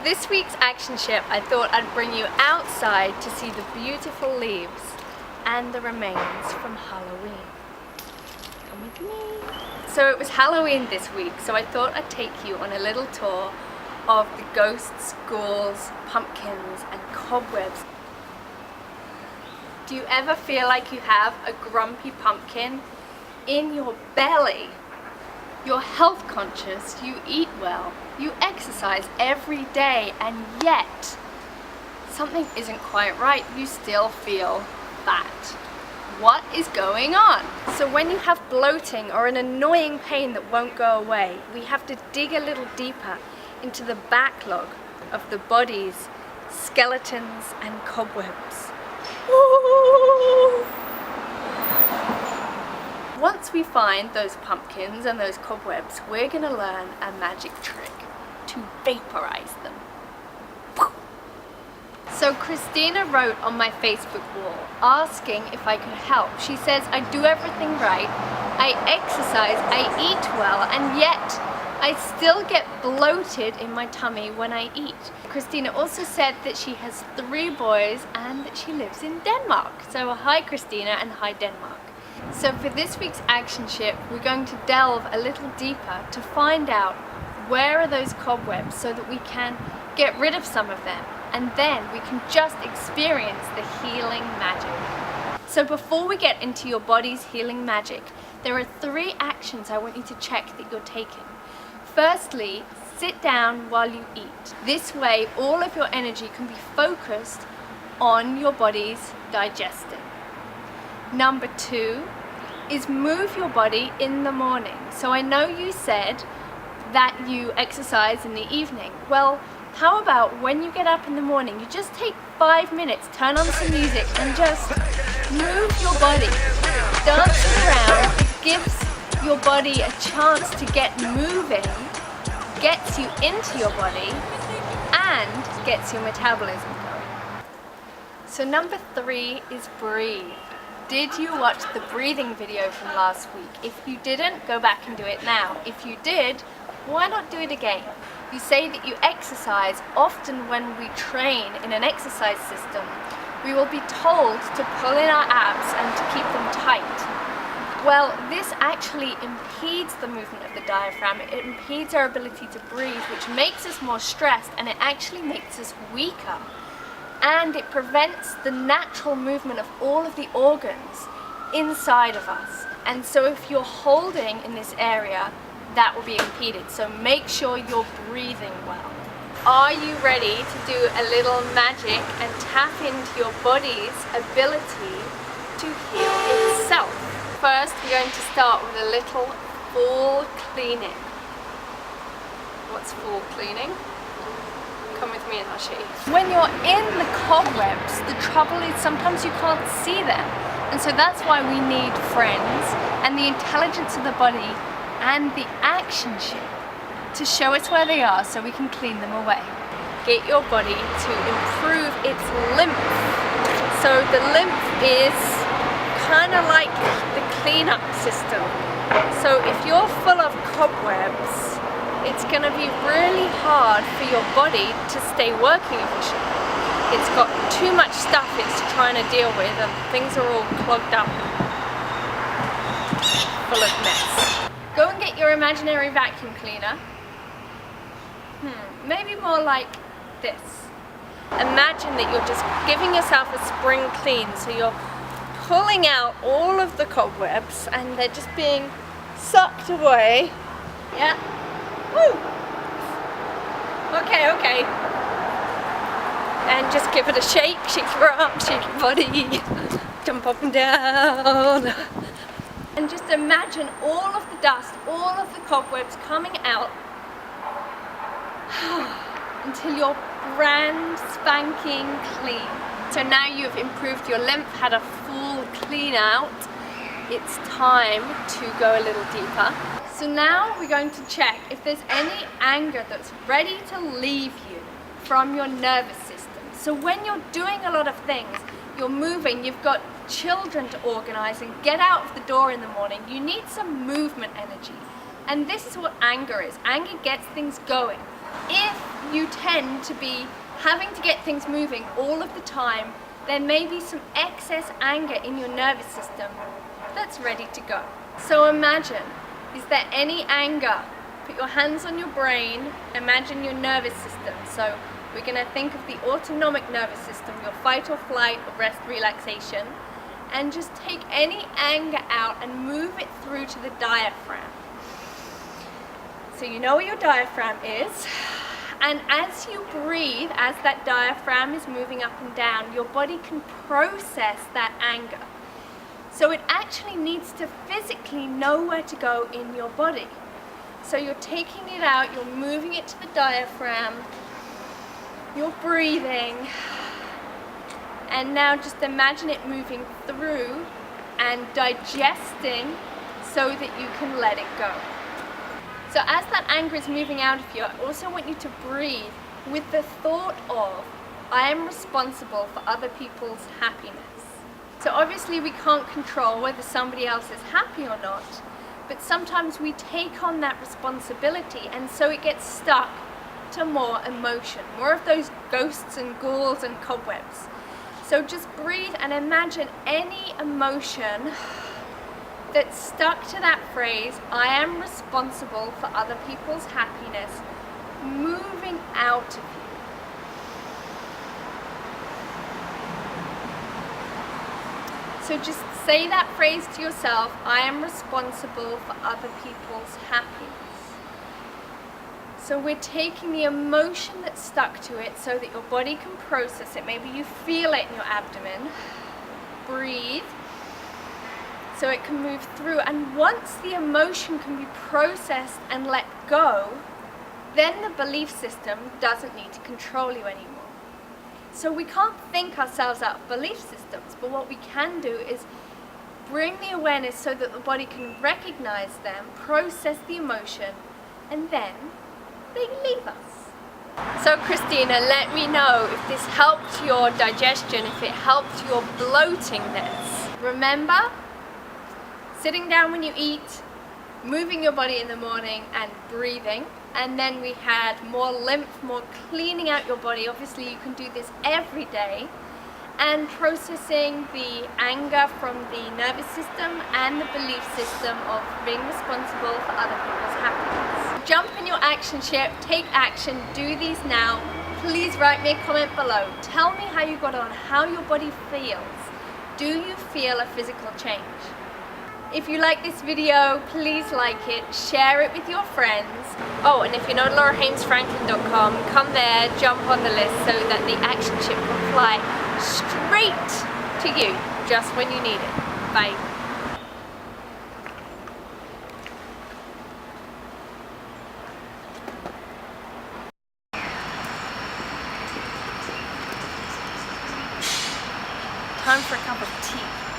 For this week's action ship, I thought I'd bring you outside to see the beautiful leaves and the remains from Halloween. Come with me. So it was Halloween this week, so I thought I'd take you on a little tour of the ghosts, ghouls, pumpkins and cobwebs. Do you ever feel like you have a grumpy pumpkin in your belly? You're health conscious, you eat well, you exercise every day, and yet something isn't quite right. You still feel fat. What is going on? So when you have bloating or an annoying pain that won't go away, we have to dig a little deeper into the backlog of the body's skeletons and cobwebs. Ooh. Once we find those pumpkins and those cobwebs, we're going to learn a magic trick to vaporize them. So Christina wrote on my Facebook wall asking if I could help. She says, I do everything right, I exercise, I eat well, and yet I still get bloated in my tummy when I eat. Christina also said that she has 3 boys and that she lives in Denmark. So hi Christina and hi Denmark. So for this week's action ship, we're going to delve a little deeper to find out where are those cobwebs so that we can get rid of some of them, and then we can just experience the healing magic. So before we get into your body's healing magic, there are 3 actions I want you to check that you're taking. Firstly, sit down while you eat. This way all of your energy can be focused on your body's digesting. Number 2 is move your body in the morning. So I know you said that you exercise in the evening. Well, how about when you get up in the morning, you just take 5 minutes, turn on some music and just move your body. Dance it around. It gives your body a chance to get moving, gets you into your body and gets your metabolism going. So number 3 is breathe. Did you watch the breathing video from last week? If you didn't, go back and do it now. If you did, why not do it again? You say that you exercise. Often when we train in an exercise system, we will be told to pull in our abs and to keep them tight. Well, this actually impedes the movement of the diaphragm. It impedes our ability to breathe, which makes us more stressed, and it actually makes us weaker. And it prevents the natural movement of all of the organs inside of us. And so if you're holding in this area, that will be impeded. So make sure you're breathing well. Are you ready to do a little magic and tap into your body's ability to heal itself? First, we're going to start with a little full cleaning. What's full cleaning? Come with me and I'll show you. When you're in the cobwebs, the trouble is sometimes you can't see them. And so that's why we need friends and the intelligence of the body and the action ship to show us where they are so we can clean them away. Get your body to improve its lymph. So the lymph is kind of like the cleanup system. So if you're full of cobwebs, it's going to be really hard for your body to stay working efficiently. It's got too much stuff it's trying to deal with and things are all clogged up and full of mess. Go and get your imaginary vacuum cleaner. Maybe more like this. Imagine that you're just giving yourself a spring clean, so you're pulling out all of the cobwebs and they're just being sucked away. Yeah. Woo! Okay. And just give it a shake your arms, shake your body, jump up and down. And just imagine all of the dust, all of the cobwebs coming out until you're brand spanking clean. So now you've improved your lymph, had a full clean out. It's time to go a little deeper. So now we're going to check if there's any anger that's ready to leave you from your nervous system. So when you're doing a lot of things, you're moving, you've got children to organize and get out of the door in the morning, you need some movement energy. And this is what anger is. Anger gets things going. If you tend to be having to get things moving all of the time, there may be some excess anger in your nervous system that's ready to go. So imagine, is there any anger? Put your hands on your brain, imagine your nervous system. So we're going to think of the autonomic nervous system, your fight or flight or rest relaxation, and just take any anger out and move it through to the diaphragm. So you know where your diaphragm is, and as you breathe, as that diaphragm is moving up and down, your body can process that anger. So it actually needs to physically know where to go in your body. So you're taking it out, you're moving it to the diaphragm, you're breathing, and now just imagine it moving through and digesting so that you can let it go. So as that anger is moving out of you, I also want you to breathe with the thought of, I am responsible for other people's happiness. So obviously we can't control whether somebody else is happy or not, but sometimes we take on that responsibility, and so it gets stuck to more emotion, more of those ghosts and ghouls and cobwebs. So just breathe and imagine any emotion that's stuck to that phrase, I am responsible for other people's happiness, moving out of you. So just say that phrase to yourself, I am responsible for other people's happiness. So we're taking the emotion that's stuck to it so that your body can process it. Maybe you feel it in your abdomen. Breathe. So it can move through, and once the emotion can be processed and let go, then the belief system doesn't need to control you anymore. So we can't think ourselves out of belief systems, but what we can do is bring the awareness so that the body can recognize them, process the emotion, and then they leave us. So Christina, let me know if this helped your digestion, if it helped your bloatingness. Remember, sitting down when you eat, moving your body in the morning, and breathing. And then we had more lymph, more cleaning out your body. Obviously you can do this every day. And processing the anger from the nervous system and the belief system of being responsible for other people's happiness. Jump in your action ship, take action, do these now. Please write me a comment below. Tell me how you got on, how your body feels. Do you feel a physical change? If you like this video, please like it, share it with your friends. Oh, and if you're not laurahainesfranklin.com, come there, jump on the list so that the action ship can fly straight to you just when you need it. Bye. Time for a cup of tea.